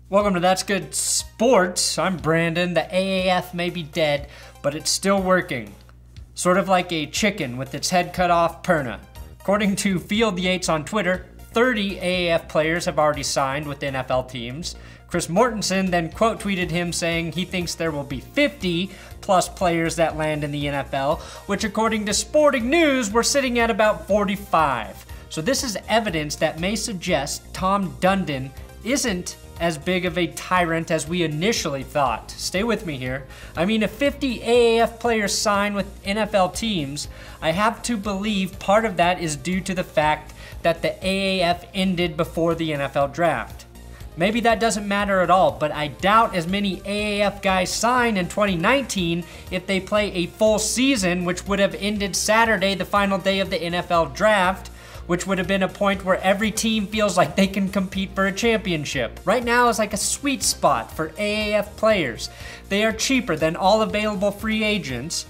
Welcome to That's Good Sports. I'm Brandon. The AAF may be dead, but it's still working. Sort of like a chicken with its head cut off perna. According to Field Yates on Twitter, 30 AAF players have already signed with NFL teams. Chris Mortensen then quote tweeted him saying he thinks there will be 50 plus players that land in the NFL, which according to Sporting News, we're sitting at about 45. So this is evidence that may suggest Tom Dundon isn't as big of a tyrant as we initially thought. Stay with me here. I mean, if 50 AAF players sign with NFL teams, I have to believe part of that is due to the fact that the AAF ended before the NFL draft. Maybe that doesn't matter at all, but I doubt as many AAF guys sign in 2019 if they play a full season, which would have ended Saturday, the final day of the NFL draft, which would have been a point where every team feels like they can compete for a championship. Right now is like a sweet spot for AAF players. They are cheaper than all available free agents.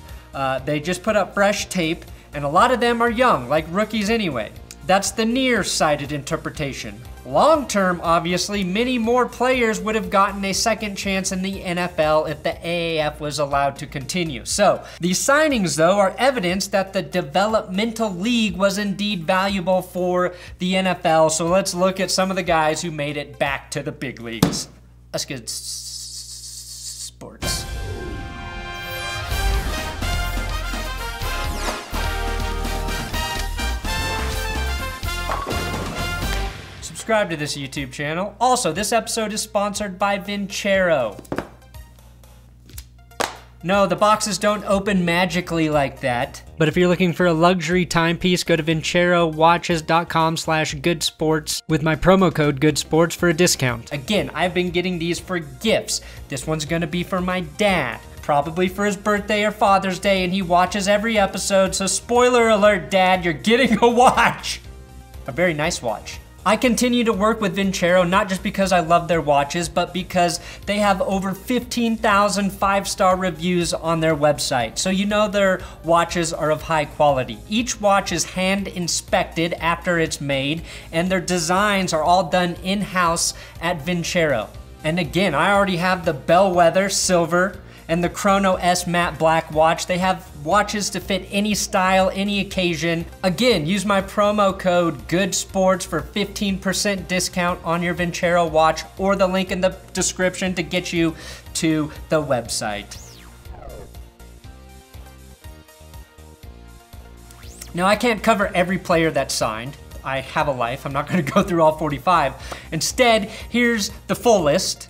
They just put up fresh tape, and a lot of them are young, like rookies anyway. That's the nearsighted interpretation. Long term, obviously, many more players would have gotten a second chance in the NFL if the AAF was allowed to continue. So, these signings, though, are evidence that the developmental league was indeed valuable for the NFL. So let's look at some of the guys who made it back to the big leagues. Let's get sports. Subscribe to this YouTube channel. Also, this episode is sponsored by Vincero. No, the boxes don't open magically like that. But if you're looking for a luxury timepiece, go to vincerowatches.com/goodsports with my promo code GOODSPORTS for a discount. Again, I've been getting these for gifts. This one's gonna be for my dad. Probably for his birthday or Father's Day, and he watches every episode, so spoiler alert, Dad, you're getting a watch. A very nice watch. I continue to work with Vincero not just because I love their watches, but because they have over 15,000 five-star reviews on their website. So you know their watches are of high quality. Each watch is hand inspected after it's made, and their designs are all done in-house at Vincero. And again, I already have the Bellwether Silver and the Chrono S Matte Black watch. They have watches to fit any style, any occasion. Again, use my promo code GOODSPORTS for 15% discount on your Vincero watch, or the link in the description to get you to the website. Now, I can't cover every player that's signed. I have a life, I'm not gonna go through all 45. Instead, here's the full list,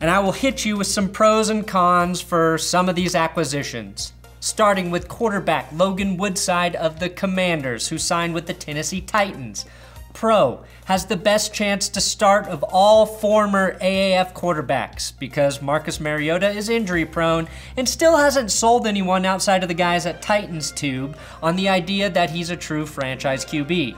and I will hit you with some pros and cons for some of these acquisitions. Starting with quarterback Logan Woodside of the Commanders, who signed with the Tennessee Titans. Pro, has the best chance to start of all former AAF quarterbacks because Marcus Mariota is injury prone and still hasn't sold anyone outside of the guys at Titans Tube on the idea that he's a true franchise QB.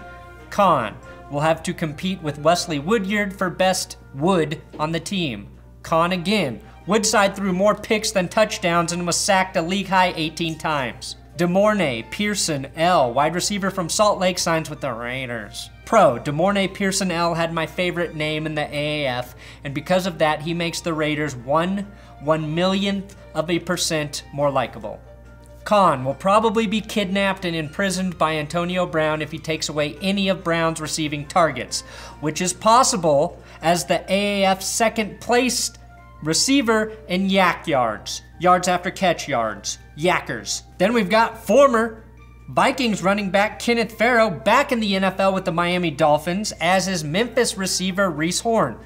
Con, will have to compete with Wesley Woodyard for best wood on the team. Con again, Woodside threw more picks than touchdowns and was sacked a league-high 18 times. Demornay Pierson El, wide receiver from Salt Lake, signs with the Raiders. Pro, Demornay Pierson El had my favorite name in the AAF, and because of that, he makes the Raiders 1/1,000,000% more likable. Con, will probably be kidnapped and imprisoned by Antonio Brown if he takes away any of Brown's receiving targets, which is possible as the AAF second placed receiver in yak yards, yards after catch yards, yackers. Then we've got former Vikings running back Kenneth Farrow back in the NFL with the Miami Dolphins, as is Memphis receiver Reese Horn.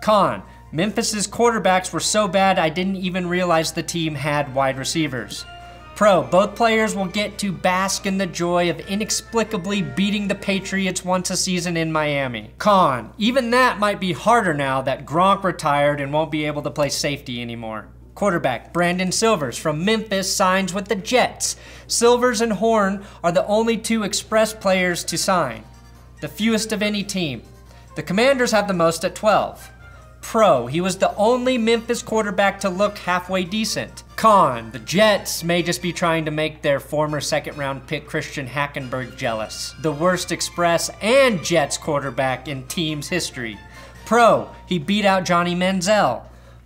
Con, Memphis's quarterbacks were so bad I didn't even realize the team had wide receivers. Pro, both players will get to bask in the joy of inexplicably beating the Patriots once a season in Miami. Con, even that might be harder now that Gronk retired and won't be able to play safety anymore. Quarterback Brandon Silvers from Memphis signs with the Jets. Silvers and Horn are the only two Express players to sign, the fewest of any team. The Commanders have the most at 12. Pro, he was the only Memphis quarterback to look halfway decent. Con, the Jets may just be trying to make their former second-round pick Christian Hackenberg jealous. The worst Express and Jets quarterback in team's history. Pro, he beat out Johnny Manziel.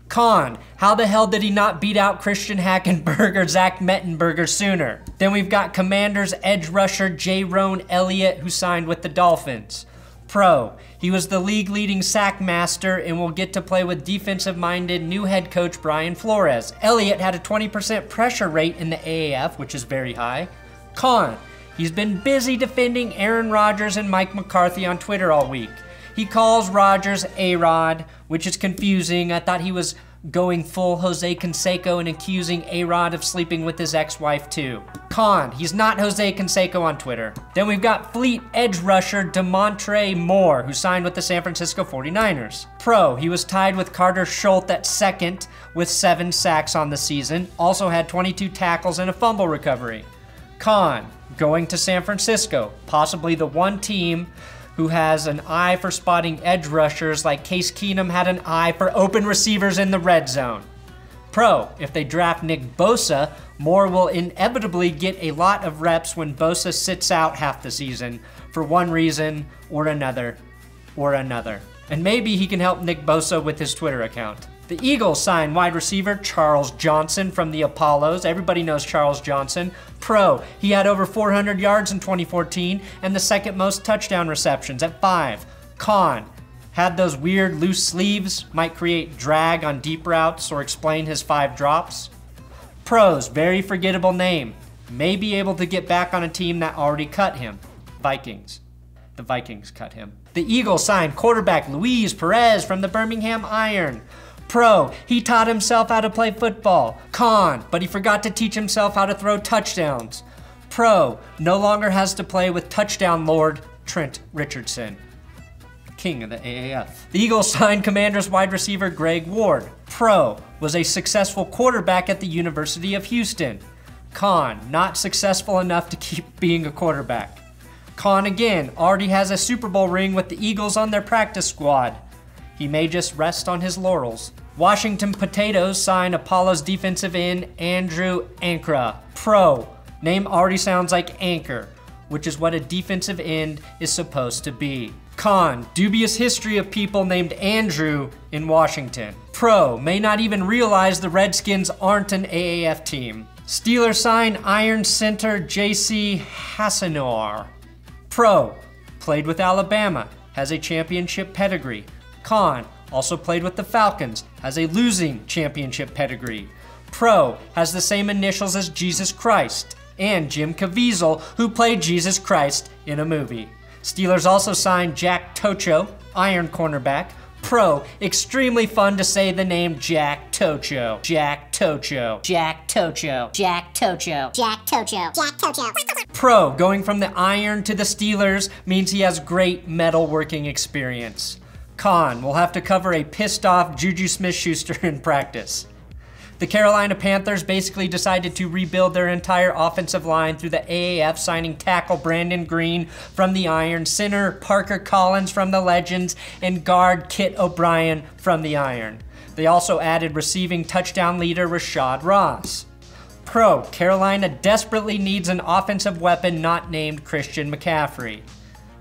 Con, how the hell did he not beat out Christian Hackenberg or Zach Mettenberger sooner? Then we've got Commanders edge rusher Jayrone Elliott, who signed with the Dolphins. Pro, he was the league-leading sack master and will get to play with defensive-minded new head coach Brian Flores. Elliott had a 20% pressure rate in the AAF, which is very high. Con, he's been busy defending Aaron Rodgers and Mike McCarthy on Twitter all week. He calls Rodgers A-Rod, which is confusing. I thought he was going full Jose Canseco and accusing A-Rod of sleeping with his ex-wife too. Con, he's not Jose Canseco on Twitter. Then we've got Fleet edge rusher DaMontre Moore, who signed with the San Francisco 49ers. Pro, he was tied with Karter Schult at second with 7 sacks on the season. Also had 22 tackles and a fumble recovery. Con, going to San Francisco, possibly the one team who has an eye for spotting edge rushers like Case Keenum had an eye for open receivers in the red zone. Pro, if they draft Nick Bosa, Moore will inevitably get a lot of reps when Bosa sits out half the season for one reason or another. And maybe he can help Nick Bosa with his Twitter account. The Eagles signed wide receiver Charles Johnson from the Apollos. Everybody knows Charles Johnson. Pro, he had over 400 yards in 2014 and the second most touchdown receptions at 5. Con, had those weird loose sleeves, might create drag on deep routes or explain his 5 drops. Pros, very forgettable name. May be able to get back on a team that already cut him. Vikings. The Vikings cut him. The Eagles signed quarterback Luiz Perez from the Birmingham Iron. Pro, he taught himself how to play football. Con, but he forgot to teach himself how to throw touchdowns. Pro, no longer has to play with touchdown lord Trent Richardson, king of the AAF. The Eagles signed Commanders wide receiver Greg Ward. Pro, was a successful quarterback at the University of Houston. Con, not successful enough to keep being a quarterback. Con again, already has a Super Bowl ring with the Eagles on their practice squad. He may just rest on his laurels. Washington Potatoes signed Apollo's defensive end Andrew Ankra. Pro, name already sounds like anchor, which is what a defensive end is supposed to be. Con, dubious history of people named Andrew in Washington. Pro, may not even realize the Redskins aren't an AAF team. Steelers signed Iron center J.C. Hasson. Pro, played with Alabama, has a championship pedigree. Con, also played with the Falcons, has a losing championship pedigree. Pro, has the same initials as Jesus Christ, and Jim Caviezel, who played Jesus Christ in a movie. Steelers also signed Jack Tojo, Iron cornerback. Pro, extremely fun to say the name Jack Tojo. Jack Tojo. Jack Tojo. Jack Tojo. Jack Tojo. Jack Tojo. Pro, going from the Iron to the Steelers means he has great metalworking experience. Con, will have to cover a pissed off Juju Smith-Schuster in practice. The Carolina Panthers basically decided to rebuild their entire offensive line through the AAF, signing tackle Brandon Greene from the Iron, center Parker Collins from the Legends, and guard Kit O'Brien from the Iron. They also added receiving touchdown leader Rashad Ross. Pro, Carolina desperately needs an offensive weapon not named Christian McCaffrey.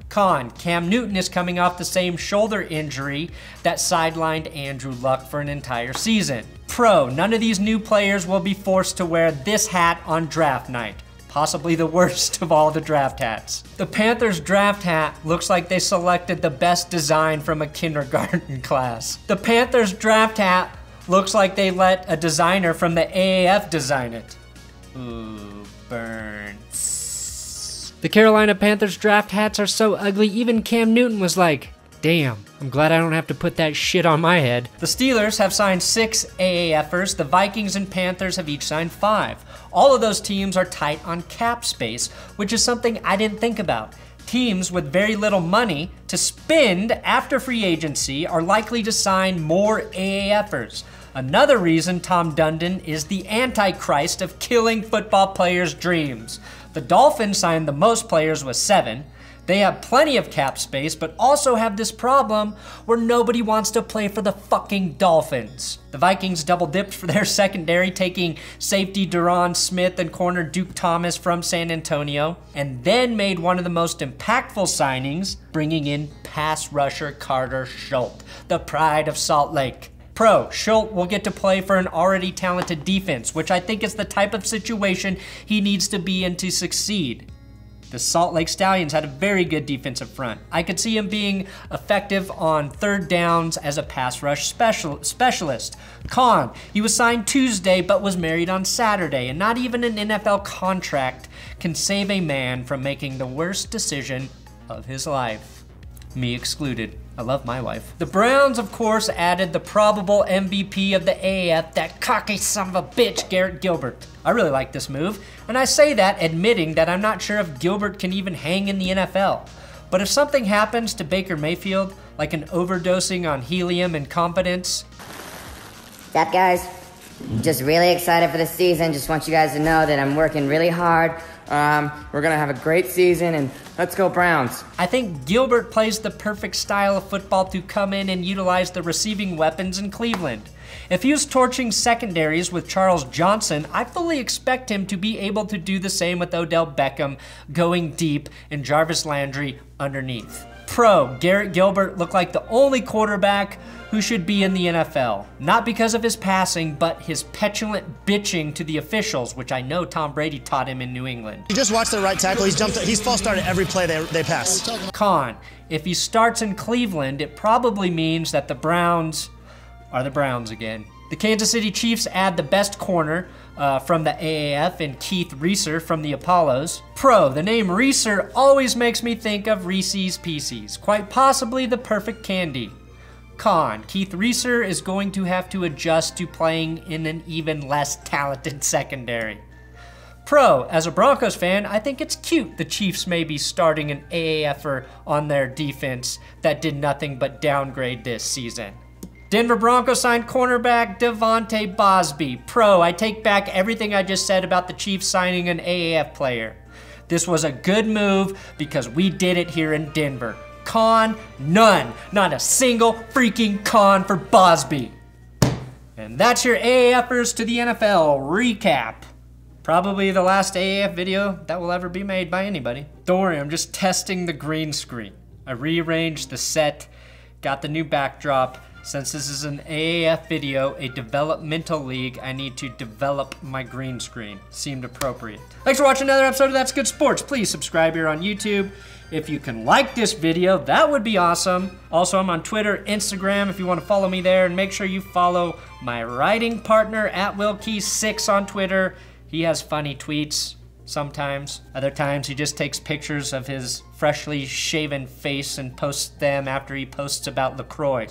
Con, Cam Newton is coming off the same shoulder injury that sidelined Andrew Luck for an entire season. Pro, none of these new players will be forced to wear this hat on draft night. Possibly the worst of all the draft hats. The Panthers draft hat looks like they selected the best design from a kindergarten class. The Panthers draft hat looks like they let a designer from the AAF design it. Ooh, burn. The Carolina Panthers draft hats are so ugly, even Cam Newton was like, damn, I'm glad I don't have to put that shit on my head. The Steelers have signed 6 AAFers. The Vikings and Panthers have each signed 5. All of those teams are tight on cap space, which is something I didn't think about. Teams with very little money to spend after free agency are likely to sign more AAFers. Another reason Tom Dundon is the antichrist of killing football players' dreams. The Dolphins signed the most players with 7. They have plenty of cap space, but also have this problem where nobody wants to play for the fucking Dolphins. The Vikings double-dipped for their secondary, taking safety Deron Smith and corner Duke Thomas from San Antonio, and then made one of the most impactful signings, bringing in pass rusher Karter Schult, the pride of Salt Lake. Schult will get to play for an already talented defense, which I think is the type of situation he needs to be in to succeed. The Salt Lake Stallions had a very good defensive front. I could see him being effective on third downs as a pass rush specialist. He was signed Tuesday but was married on Saturday, and not even an NFL contract can save a man from making the worst decision of his life. Me excluded. I love my wife. The Browns, of course, added the probable MVP of the AAF, that cocky son of a bitch, Garrett Gilbert. I really like this move, and I say that admitting that I'm not sure if Gilbert can even hang in the NFL. But if something happens to Baker Mayfield, like an overdosing on helium and confidence... What's up, guys? Just really excited for the season. Just want you guys to know that I'm working really hard. We're gonna have a great season, and let's go Browns. I think Gilbert plays the perfect style of football to come in and utilize the receiving weapons in Cleveland. If he was torching secondaries with Charles Johnson, I fully expect him to be able to do the same with Odell Beckham going deep and Jarvis Landry underneath. Garrett Gilbert looked like the only quarterback who should be in the NFL. Not because of his passing, but his petulant bitching to the officials, which I know Tom Brady taught him in New England. You just watch the right tackle, he's false started every play they pass. If he starts in Cleveland, it probably means that the Browns are the Browns again. The Kansas City Chiefs add the best corner from the AAF and Keith Reaser from the Apollos. The name Reaser always makes me think of Reese's Pieces, quite possibly the perfect candy. Keith Reaser is going to have to adjust to playing in an even less talented secondary. As a Broncos fan, I think it's cute the Chiefs may be starting an AAFer on their defense that did nothing but downgrade this season. Denver Broncos signed cornerback DaMontre Bausby. I take back everything I just said about the Chiefs signing an AAF player. This was a good move because we did it here in Denver. None. Not a single freaking con for Bausby. And that's your AAFers to the NFL recap. Probably the last AAF video that will ever be made by anybody. Don't worry, I'm just testing the green screen. I rearranged the set, got the new backdrop. Since this is an AAF video, a developmental league, I need to develop my green screen. Seemed appropriate. Thanks for watching another episode of That's Good Sports. Please subscribe here on YouTube. If you can like this video, that would be awesome. Also, I'm on Twitter, Instagram, if you want to follow me there. And make sure you follow my writing partner, @WillKey6 on Twitter. He has funny tweets sometimes. Other times, he just takes pictures of his freshly shaven face and posts them after he posts about LaCroix.